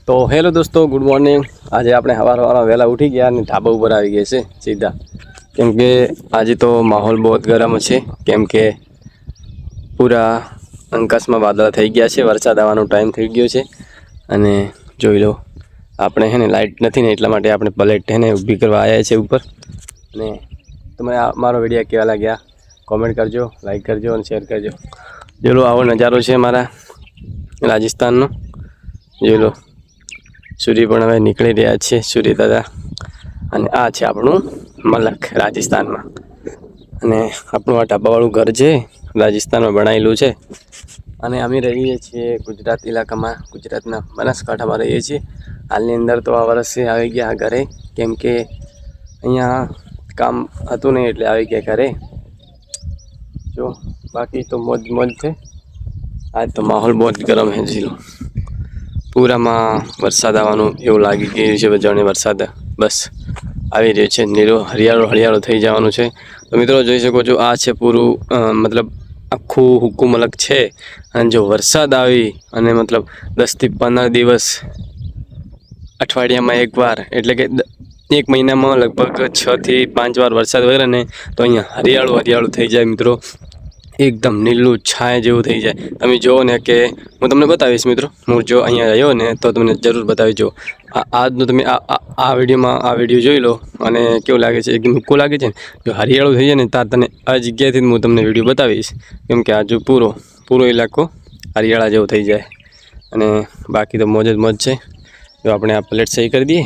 तो हेलो दोस्तों, good morning. आज आपने हवार वहेला उठी गया ने ढाबा पर आई गए से सीधा, केम के आज तो माहौल बहुत गरम है। केम के पूरा आकाश में वादळ थई गया है, वरसाद आवानो टाइम थई गयो है। अने जोई लो આપણે है ने लाइट नहीं ने એટલા માટે આપણે પ્લેટ है ने ઊભી કરવા આવ્યા છે ઉપર। અને તમને મારો વિડિયો કેવા લાગ્યા कमेंट करजो, लाइक करजो और शेयर करजो। जो लो आवो नजारो है मारा राजस्थान नो। जो लो सूर्य पण हवे निकली रह्या छे, सूर्य दादा। अने आ छे आपणुं मलक राजस्थान में। अने आपणुं आ ढाबावाळुं घर छे राजस्थान में बनावेलुं छे। अने अमे रहीए छीए गुजरात इलाका में, गुजरातना बनासकांठा में रहीए छीए। हालनी अंदर तो आ वर्षे आई गया घरे, केम के अहींया काम हतुं नहीं एटले आई गया घरे। जो बाकी तो मौज मौज थे। आज तो माहौल बहुत गरम है। जी पूरा में वरसाद आवानुं एवुं लागी गयुं छे। जाणे वरसाद बस આવી રહ્યો છે, નીરો હરિયાળો હરિયાળો થઈ જવાનું છે। તો મિત્રો જોઈ શકો છો આ છે પૂરું मतलब આખું હુકુ મલક છે। અને જો વરસાદ આવી અને मतलब 10 થી 15 દિવસ અઠવાડિયામાં એકવાર એટલે કે એક મહિનામાં લગભગ 6 થી 5 વાર વરસાદ વરે ને તો અહીંયા હરિયાળો હરિયાળો થઈ જાય મિત્રો। एकदम नीलू छाया जेवुं थई जाय। तमे जो ने के हूँ तमने बतावीश मित्रों। हूँ जो अहींया रह्यो ने तो तमने जरूर बतावीजो। આજનો તમે આ વિડીયો જોઈ લો અને કેવું લાગે છે, એકદમ હુક્કો લાગે છે ને। જો હરિયાળું થઈ જાય ને ત્યાં તને આ જગ્યાએથી હું તમને વિડીયો બતાવીશ, કેમ કે આજુ પૂરો ઇલાકો હરિયાળા જેવો થઈ જાય। અને બાકી તો મોજ જ મોજ છે। જો આપણે આ પ્લેટ સહી કરી દઈએ।